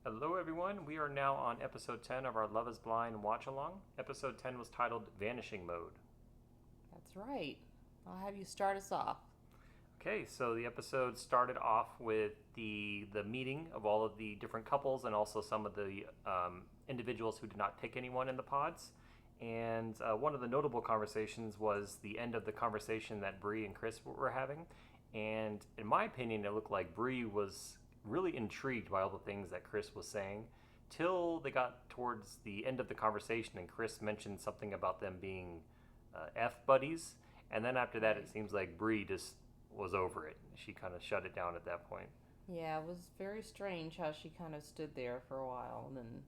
Hello, everyone. We are now on episode 10 of our Love is Blind watch along. Episode 10 was titled Vanishing Mode. That's right. I'll have you start us off. Okay, so the episode started off with the meeting of all of the different couples and also some of the individuals who did not pick anyone in the pods. And one of the notable conversations was the end of the conversation that Bree and Chris were having. And in my opinion, it looked like Bree was really intrigued by all the things that Chris was saying till they got towards the end of the conversation and Chris mentioned something about them being F buddies. And then after that, it Right. seems like Bree just was over it. She kind of shut it down at that point. Yeah, it was very strange how she kind of stood there for a while and then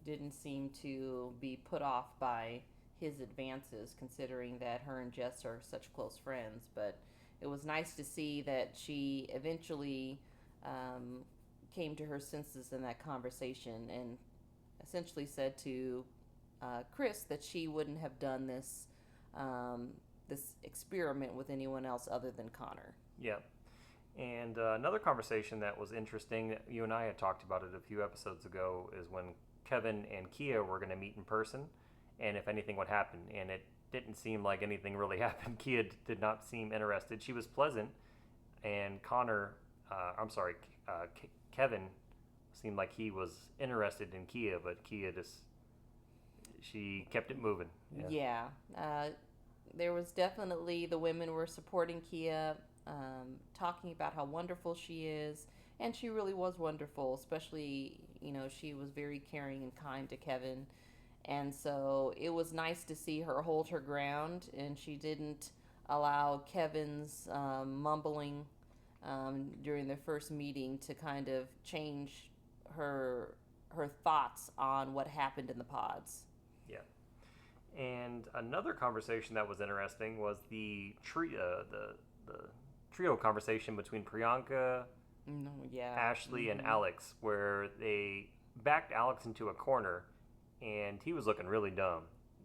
didn't seem to be put off by his advances, considering that her and Jess are such close friends. But it was nice to see that she eventually um, came to her senses in that conversation and essentially said to Chris that she wouldn't have done um, this experiment with anyone else other than Connor. Yeah. And another conversation that was interesting, you and I had talked about it a few episodes ago, is when Kevin and Kia were going to meet in person and if anything would happen. And it didn't seem like anything really happened. Kia did not seem interested. She was pleasant, and Kevin seemed like he was interested in Kia, but Kia just, she kept it moving. Yeah. Yeah, there was definitely the women were supporting Kia, talking about how wonderful she is, and she really was wonderful. Especially, she was very caring and kind to Kevin, and so it was nice to see her hold her ground, and she didn't allow Kevin's mumbling during their first meeting to kind of change her her thoughts on what happened in the pods. Yeah. And another conversation that was interesting was the trio conversation between Priyanka, No, yeah. Ashley, and Mm-hmm. Alex, where they backed Alex into a corner, and he was looking really dumb.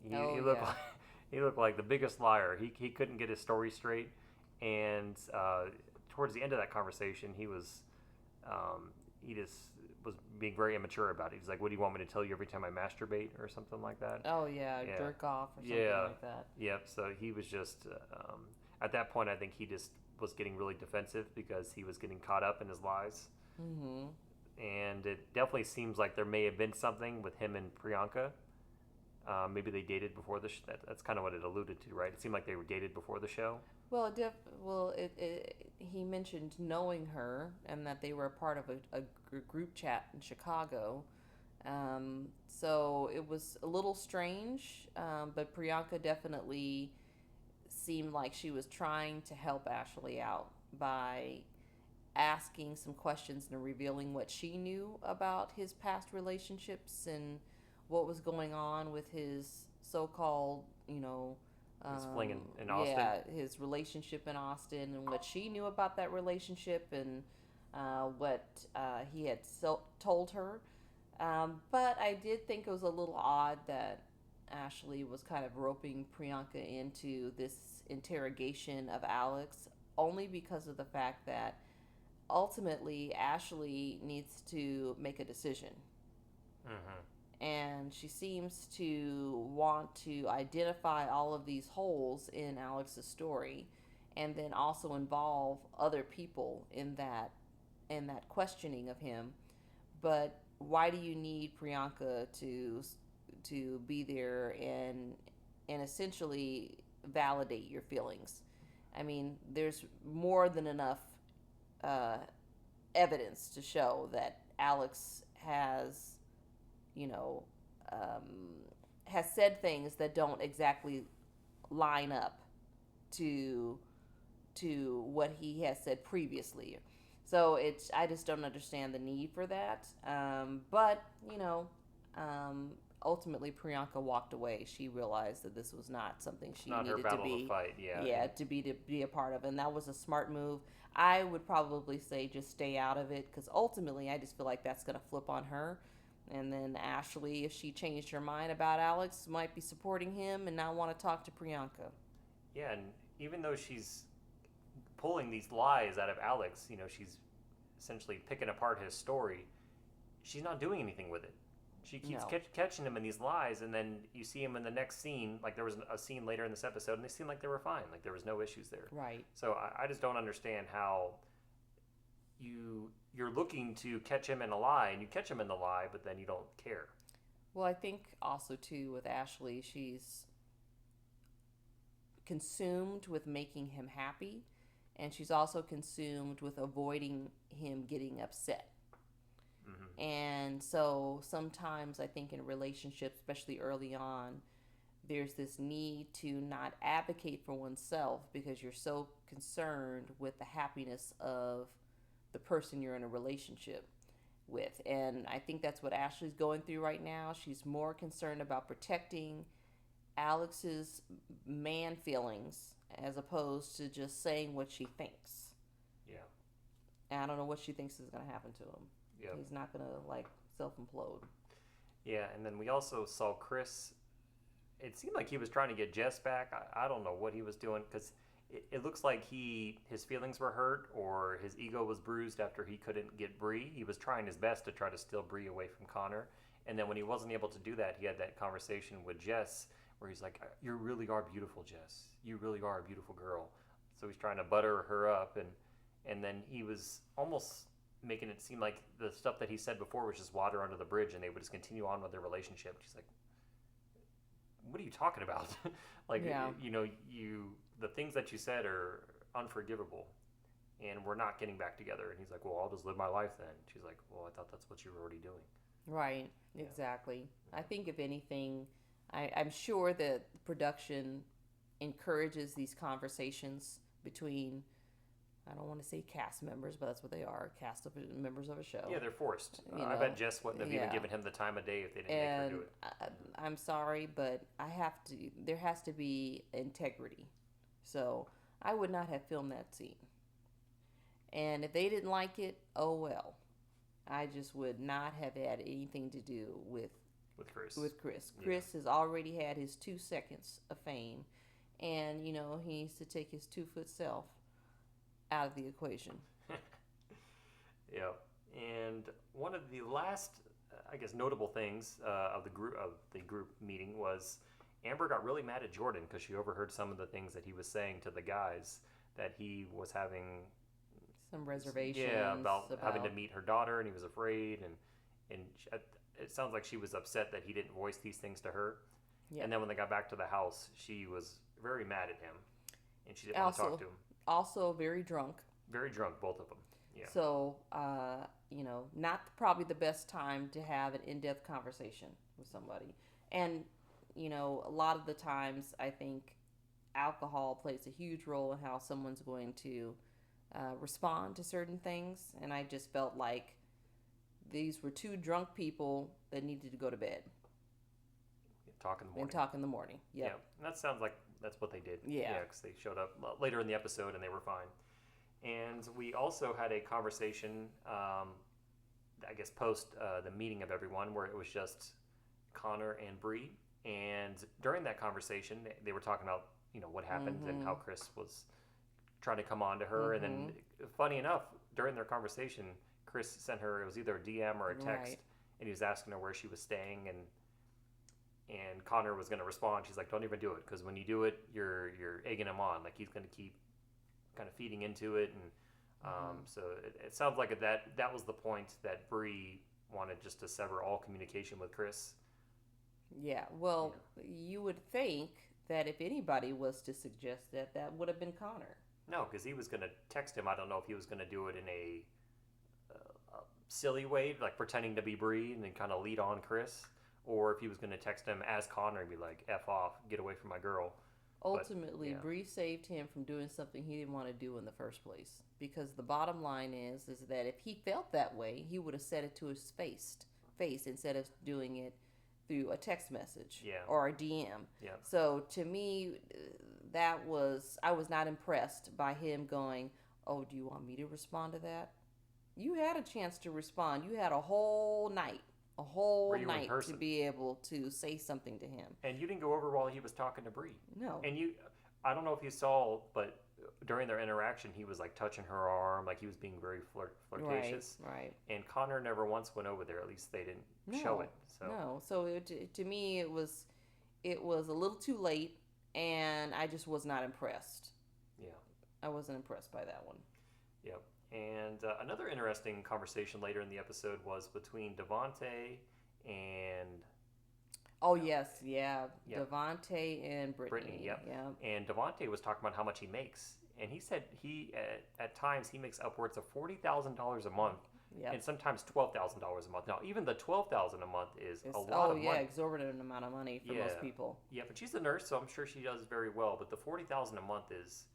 He Oh, looked yeah. like he looked like the biggest liar. He couldn't get his story straight, and towards the end of that conversation, he just was being very immature about it. He's like, "What do you want me to tell you every time I masturbate, or something like that?" Oh, yeah. Yeah, Jerk off or something yeah, like that. yep. So he was just at that point. I think he just was getting really defensive because he was getting caught up in his lies, Mm-hmm. and it definitely seems like there may have been something with him and Priyanka. Maybe they dated before that's kind of what it alluded to, right? It seemed like they were dated before the show. Well, he mentioned knowing her and that they were a part of a group chat in Chicago. So it was a little strange, but Priyanka definitely seemed like she was trying to help Ashley out by asking some questions and revealing what she knew about his past relationships and what was going on with his so-called, His fling in Austin. yeah, his relationship in Austin and what she knew about that relationship and what he had told her. But I did think it was a little odd that Ashley was kind of roping Priyanka into this interrogation of Alex only because of the fact that ultimately Ashley needs to make a decision. Mm-hmm. And she seems to want to identify all of these holes in Alex's story and then also involve other people in that questioning of him. But why do you need Priyanka to be there and essentially validate your feelings? I mean, there's more than enough uh, evidence to show that Alex you know, um, has said things that don't exactly line up to what he has said previously. So I just don't understand the need for that. But um, ultimately Priyanka walked away. She realized that this was not something It's she not her needed to battle to be, fight. Yeah, yeah, to be a part of, and that was a smart move. I would probably say just stay out of it because ultimately I just feel like that's going to flip on her. And then Ashley, if she changed her mind about Alex, might be supporting him and now want to talk to Priyanka. yeah. And even though she's pulling these lies out of Alex, she's essentially picking apart his story. she's not doing anything with it. She keeps No. catching him in these lies, and then you see him in the next scene. Like there was a scene later in this episode, and they seemed like they were fine. Like there was no issues there. Right. So I just don't understand how you're looking to catch him in a lie, and you catch him in the lie, but then you don't care. Well, I think also too with Ashley, she's consumed with making him happy, and she's also consumed with avoiding him getting upset. Mm-hmm. And so sometimes I think in relationships, especially early on, there's this need to not advocate for oneself because you're so concerned with the happiness of the person you're in a relationship with. And I think that's what Ashley's going through right now. She's more concerned about protecting Alex's man feelings as opposed to just saying what she thinks. Yeah. And I don't know what she thinks is going to happen to him. Yep. He's not going to like self implode. Yeah, and then we also saw Chris. It seemed like he was trying to get Jess back. I don't know what he was doing because it looks like his feelings were hurt or his ego was bruised after he couldn't get Bree. He was trying his best to try to steal Bree away from Connor. And then when he wasn't able to do that, he had that conversation with Jess where he's like, "You really are beautiful, Jess. You really are a beautiful girl." So he's trying to butter her up, and then he was almost making it seem like the stuff that he said before was just water under the bridge, and they would just continue on with their relationship. She's like, "What are you talking about?" Like, Yeah. The things that you said are unforgivable, and we're not getting back together. And he's like, "Well, I'll just live my life then." She's like, "Well, I thought that's what you were already doing." Right, Yeah. exactly. I think if anything, I'm sure that production encourages these conversations between, I don't want to say cast members, but that's what they are, cast of members of a show. Yeah, they're forced. You I know, bet Jess wouldn't have even yeah. given him the time of day if they didn't make her And do it. I'm sorry, but there has to be integrity. So I would not have filmed that scene. And if they didn't like it, oh well. I just would not have had anything to do with With Chris. Chris has already had his 2 seconds of fame, and he needs to take his 2 foot self out of the equation. Yeah, and one of the last, I guess, notable things of the group meeting was Amber got really mad at Jordan because she overheard some of the things that he was saying to the guys, that he was having Some reservations. Yeah, about having to meet her daughter, and he was afraid, and it sounds like she was upset that he didn't voice these things to her. Yeah. And then when they got back to the house, she was very mad at him, and she didn't want to talk to him. Also very drunk. Very drunk, both of them. Yeah. So, not probably the best time to have an in-depth conversation with somebody. And, a lot of the times I think alcohol plays a huge role in how someone's going to respond to certain things. And I just felt like these were two drunk people that needed to go to bed. Talk in the morning. And talk in the morning. Yep. Yeah. And that sounds like that's what they did. Yeah. Because they showed up later in the episode and they were fine. And we also had a conversation, I guess, post the meeting of everyone, where it was just Connor and Bree. And during that conversation, they were talking about, what happened and how Chris was trying to come on to her. And then, funny enough, during their conversation, Chris sent her, it was either a DM or a text, Right. and he was asking her where she was staying. And Connor was going to respond. She's like, "Don't even do it, because when you do it, you're egging him on. Like, he's going to keep kind of feeding into it." And so it sounds like that was the point, that Bree wanted just to sever all communication with Chris. Yeah. Well, you would think that if anybody was to suggest that, that would have been Connor. No, because he was going to text him. I don't know if he was going to do it in a silly way, like pretending to be Bree and then kind of lead on Chris, or if he was going to text him as Connor and be like, "F off, get away from my girl." Ultimately, yeah. Bree saved him from doing something he didn't want to do in the first place. Because the bottom line is that if he felt that way, he would have said it to his face instead of doing it through a text message or a DM. Yeah. So to me, I was not impressed by him going, "Oh, do you want me to respond to that?" You had a chance to respond. You had a whole night to be able to say something to him. And you didn't go over while he was talking to Bree. No. And I don't know if you saw, but during their interaction, he was like touching her arm, like he was being very Right, flirtatious. right. And Connor never once went over there. At least they didn't show No, it. So no. So to me, it was a little too late, and I just was not impressed. yeah, I wasn't impressed by that one. yep. And another interesting conversation later in the episode was between Devonte and Oh yes, yeah. yep, Devonte and Brittany, Brittany. yep. Yeah, And Devonte was talking about how much he makes, and he said he at times he makes upwards of $40,000 a month, yep. and sometimes $12,000 a month. Now, even the 12,000 a month is a It's lot of money. exorbitant amount of money for Yeah, most people. yeah, but she's a nurse, so I'm sure she does very well. But the 40,000 a month is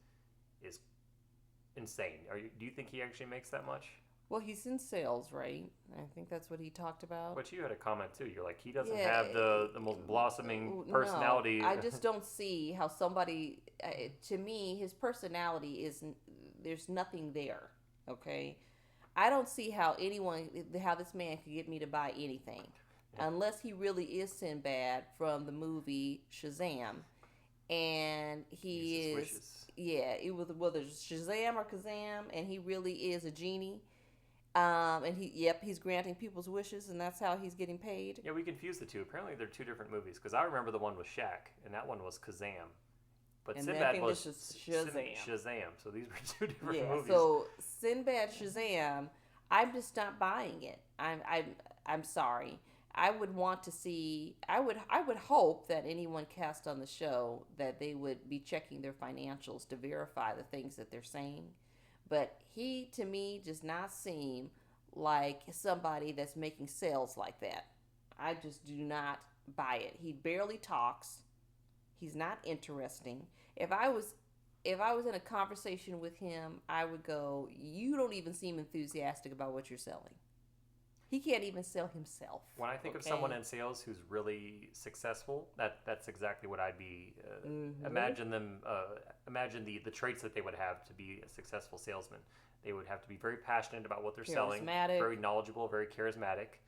insane. Do you think he actually makes that much? Well, he's in sales, right? I think that's what he talked about. But you had a comment too. You're like, he doesn't Yeah, have the most blossoming no, personality. I just don't see how somebody. To me, his personality is there's nothing there. Okay, I don't see how how this man could get me to buy anything, Yeah. unless he really is Sinbad from the movie Shazam, and he Uses is. wishes. Yeah, it was whether it's Shazam or Kazam, and he really is a genie. And he's granting people's wishes, and that's how he's getting paid. Yeah, we confused the two. Apparently, they're two different movies because I remember the one was Shaq and that one was Kazam. But And I Sinbad think was this is Shazam. Shazam. So these were two different Yeah. movies. So Sinbad Shazam, I'm just not buying it. I'm sorry. I would want to see. I would hope that anyone cast on the show that they would be checking their financials to verify the things that they're saying. But he, to me, does not seem like somebody that's making sales like that. I just do not buy it. He barely talks. He's not interesting. If I was if I was in a conversation with him, I would go, "You don't even seem enthusiastic about what you're selling." He can't even sell himself. When I think of Okay? someone in sales who's really successful, that's exactly what I'd be. Mm-hmm. Imagine them. Imagine the traits that they would have to be a successful salesman. They would have to be very passionate about what they're selling, Charismatic. very knowledgeable, very charismatic,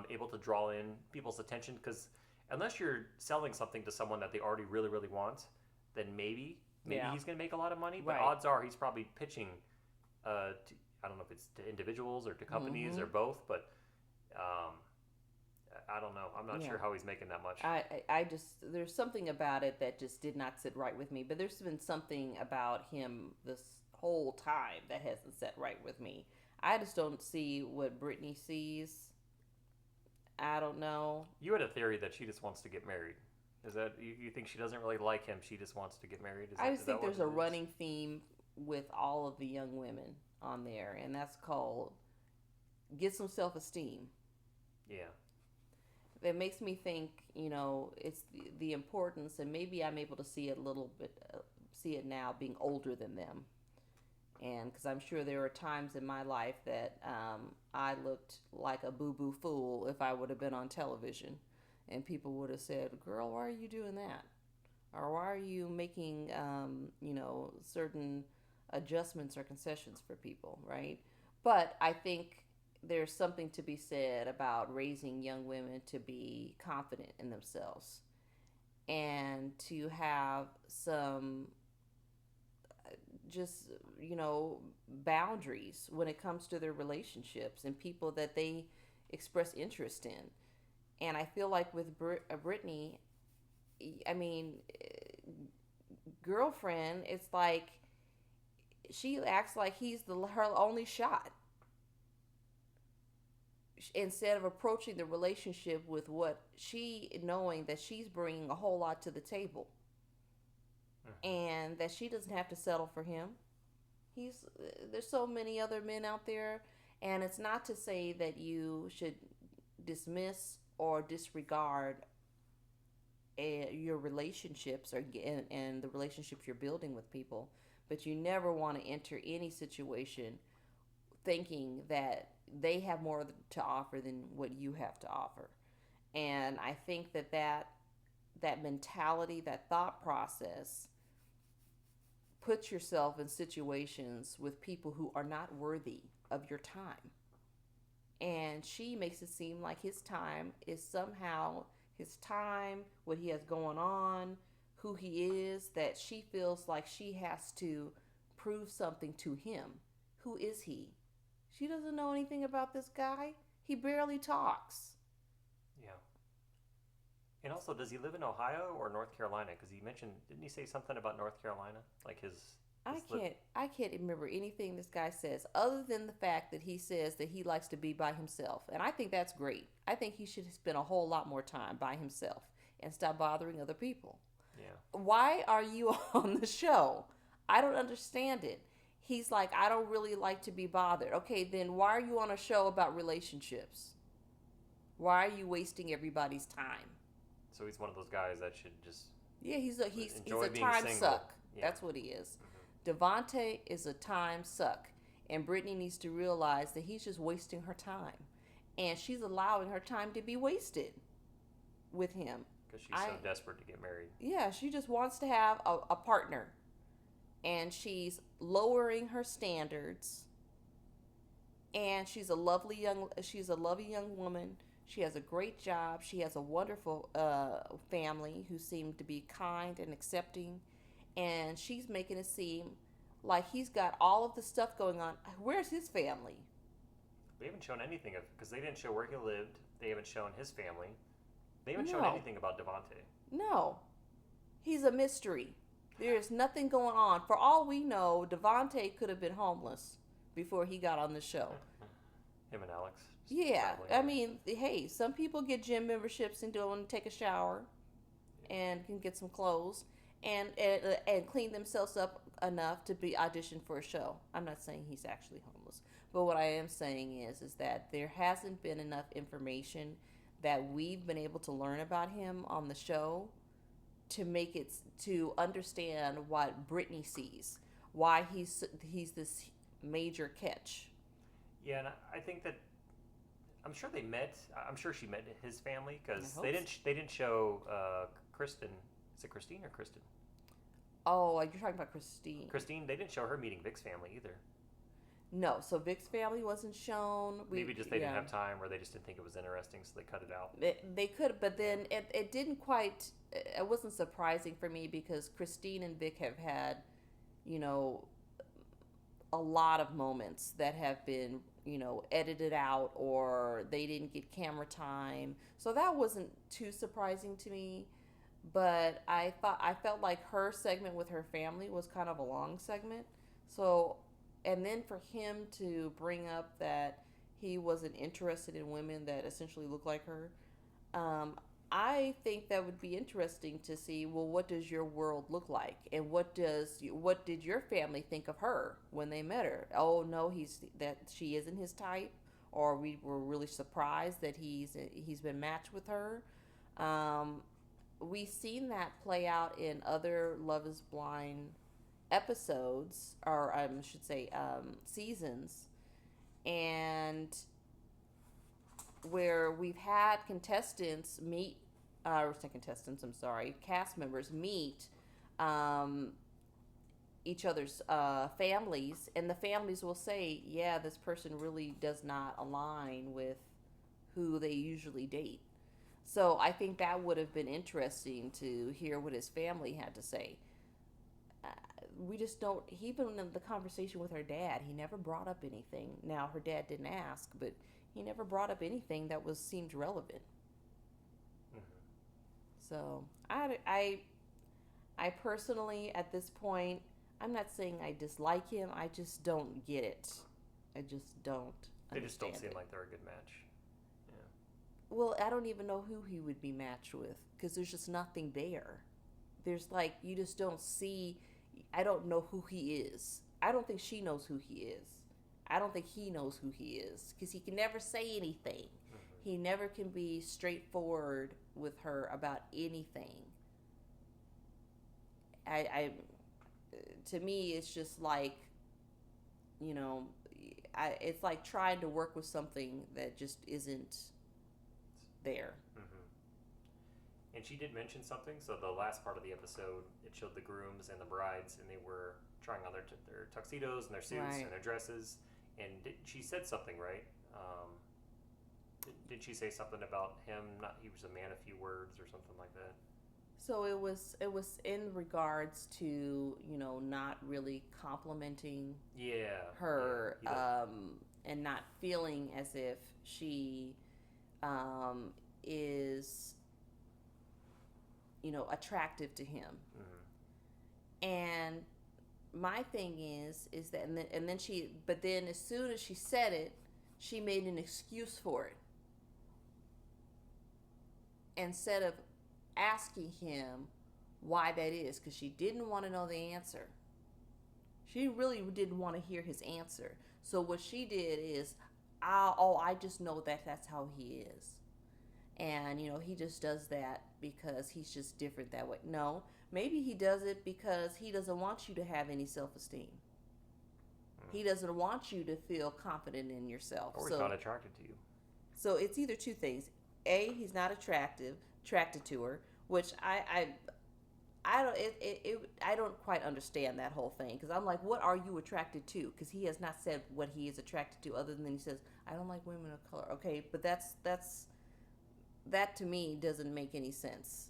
able to draw in people's attention. Because unless you're selling something to someone that they already really really want, then maybe Yeah. he's going to make a lot of money. But Right. odds are he's probably pitching. I don't know if it's to individuals or to companies Mm-hmm. or both, but um, I don't know. I'm not Yeah. sure how he's making that much. I just there's something about it that just did not sit right with me. But there's been something about him this whole time that hasn't set right with me. I just don't see what Brittany sees. I don't know. You had a theory that she just wants to get married. Is that you think she doesn't really like him? She just wants to get married. I just is think that what there's a it is? running theme with all of the young women on there, and that's called get some self esteem. Yeah. It makes me think, it's the importance, and maybe I'm able to see it a little bit, see it now being older than them. And because I'm sure there are times in my life that I looked like a boo boo fool if I would have been on television. And people would have said, "Girl, why are you doing that? Or why are you making, certain adjustments or concessions for people," right? But I think there's something to be said about raising young women to be confident in themselves and to have some just boundaries when it comes to their relationships and people that they express interest in. And I feel like with Brittany, I mean, girlfriend, it's like she acts like he's her only shot instead of approaching the relationship with what she knowing that she's bringing a whole lot to the table and that she doesn't have to settle for him. There's so many other men out there, and it's not to say that you should dismiss or disregard your relationships and the relationships you're building with people, but you never want to enter any situation thinking that they have more to offer than what you have to offer. And I think that mentality, that thought process, puts yourself in situations with people who are not worthy of your time. And she makes it seem like his time is somehow his time, what he has going on, who he is, that she feels like she has to prove something to him. Who is he? She doesn't know anything about this guy. He barely talks. Yeah. And also, does he live in Ohio or North Carolina? Because he mentioned, didn't he say something about North Carolina? Like I can't remember anything this guy says other than the fact that he says that he likes to be by himself. And I think that's great. I think he should spend a whole lot more time by himself and stop bothering other people. Yeah. Why are you on the show? I don't understand it. He's like, I don't really like to be bothered. Okay, then why are you on a show about relationships? Why are you wasting everybody's time? So he's one of those guys that should just Yeah, he's enjoy a being time single. suck. Yeah. That's what he is. Mm-hmm. Devontae is a time suck, and Brittany needs to realize that he's just wasting her time, and she's allowing her time to be wasted with him. Because she's so desperate to get married. Yeah, she just wants to have a partner, and she's lowering her standards. And she's a lovely young woman. She has a great job. She has a wonderful family who seem to be kind and accepting. And she's making it seem like he's got all of the stuff going on. Where's his family? They haven't shown anything of, because they didn't show where he lived. They haven't shown his family. They haven't shown anything about Devontae. No. He's a mystery. There's nothing going on. For all we know, Devontae could have been homeless before he got on the show. Him and Alex. Yeah, I mean, hey, some people get gym memberships and don't take a shower, and can get some clothes, and clean themselves up enough to be auditioned for a show. I'm not saying he's actually homeless, but what I am saying is that there hasn't been enough information that we've been able to learn about him on the show to understand what Brittany sees, why he's this major catch. Yeah, and I think that I'm sure they met. I'm sure she met his family because they didn't show Kristen. Is it Christine or Kristen? Oh, you're talking about Christine. Christine. They didn't show her meeting Vic's family either. No, so Vic's family wasn't shown. Maybe just they didn't have time, or they just didn't think it was interesting, so they cut it out. They could, but then it didn't quite. It wasn't surprising for me because Christine and Vic have had, a lot of moments that have been, edited out or they didn't get camera time. So that wasn't too surprising to me. But I felt like her segment with her family was kind of a long segment. So, and then for him to bring up that he wasn't interested in women that essentially look like her, I think that would be interesting to see, well, what does your world look like? And what did your family think of her when they met her? Oh, no, she isn't his type, or we were really surprised that he's been matched with her. We've seen that play out in other Love is Blind episodes, or I should say seasons, and where we've had contestants meet, cast members meet each other's families, and the families will say, yeah, this person really does not align with who they usually date. So I think that would have been interesting to hear what his family had to say. We just don't, even in the conversation with her dad, he never brought up anything. Now, her dad didn't ask, but he never brought up anything that seemed relevant. Mm-hmm. So I personally, at this point, I'm not saying I dislike him. I just don't get it. I just don't. They just don't seem like they're a good match. Well, I don't even know who he would be matched with because there's just nothing there. There's you just don't see. I don't know who he is. I don't think she knows who he is. I don't think he knows who he is because he can never say anything. Mm-hmm. He never can be straightforward with her about anything. To me, it's just it's like trying to work with something that just isn't there. Mm-hmm. And she did mention something. So the last part of the episode, it showed the grooms and the brides, and they were trying on their tuxedos and their suits and their dresses. And she said something, right? Did she say something about him? He was a man of few words or something like that. So it was in regards to, not really complimenting Yeah, her, yeah. and not feeling as if she, um, is, attractive to him. Mm-hmm. And my thing is that, and then but then as soon as she said it, she made an excuse for it instead of asking him why that is, because she didn't want to know the answer. She really didn't want to hear his answer. So what she did is, I just know that that's how he is. And, he just does that because he's just different that way. No, maybe he does it because he doesn't want you to have any self esteem. He doesn't want you to feel confident in yourself. Or he's not attracted to you. So it's either two things. A, he's not attracted to her, which I don't quite understand that whole thing, because I'm like, what are you attracted to? Because he has not said what he is attracted to, other than he says, I don't like women of color. Okay, but that to me doesn't make any sense.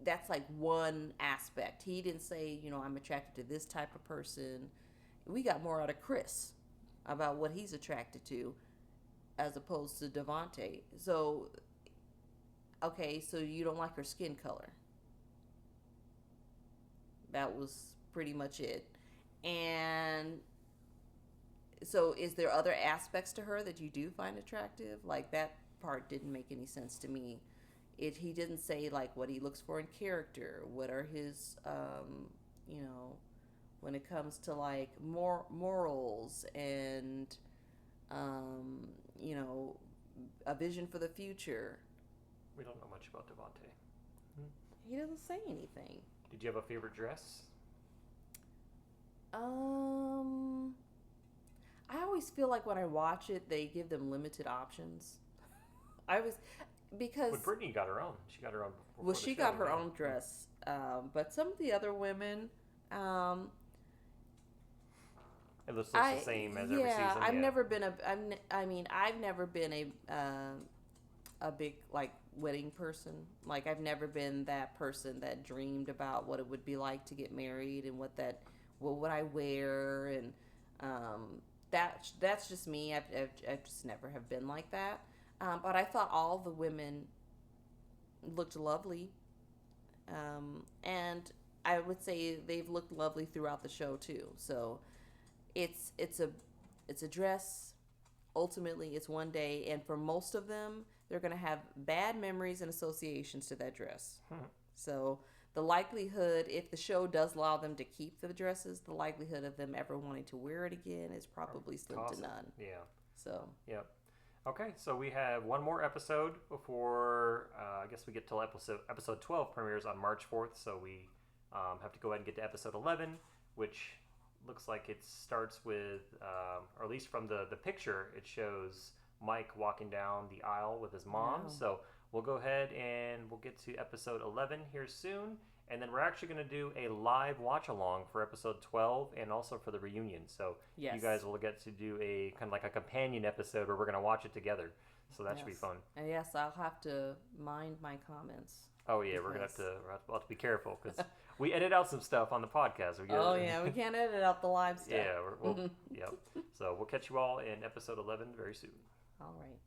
That's like one aspect. He didn't say, I'm attracted to this type of person. We got more out of Chris about what he's attracted to, as opposed to Devontae. So, okay, so you don't like her skin color. That was pretty much it. And so, is there other aspects to her that you do find attractive? Like, that part didn't make any sense to me. He didn't say like what he looks for in character. What are his, when it comes to like morals and, um, you know, a vision for the future. We don't know much about Devontae. He doesn't say anything. Did you have a favorite dress? I always feel like when I watch it, they give them limited options. I was because But Brittany got her own. She got her own. well, she got her own dress, but some of the other women, It looks the same as every season. I've never been I've never been a big like wedding person. Like, I've never been that person that dreamed about what it would be like to get married and what would I wear, and that's just me. I've just never have been like that. But I thought all the women looked lovely, and I would say they've looked lovely throughout the show too. So it's a dress. Ultimately, it's one day, and for most of them, they're going to have bad memories and associations to that dress. So the likelihood, if the show does allow them to keep the dresses, the likelihood of them ever wanting to wear it again is probably slim to none. Yeah. So. Yep. Okay, so we have one more episode before I guess we get till episode 12 premieres on March 4th. So we have to go ahead and get to episode 11, which looks like it starts with, or at least from the picture, it shows Mike walking down the aisle with his mom. Wow. So we'll go ahead and we'll get to episode 11 here soon. And then we're actually going to do a live watch along for episode 12 and also for the reunion. So yes. You guys will get to do a kind of like a companion episode where we're going to watch it together. So that should be fun. And yes, I'll have to mind my comments. Oh yeah, we're gonna have to be careful because we edit out some stuff on the podcast. We can't edit out the live stuff. Yeah, yep. So we'll catch you all in episode 11 very soon. All right.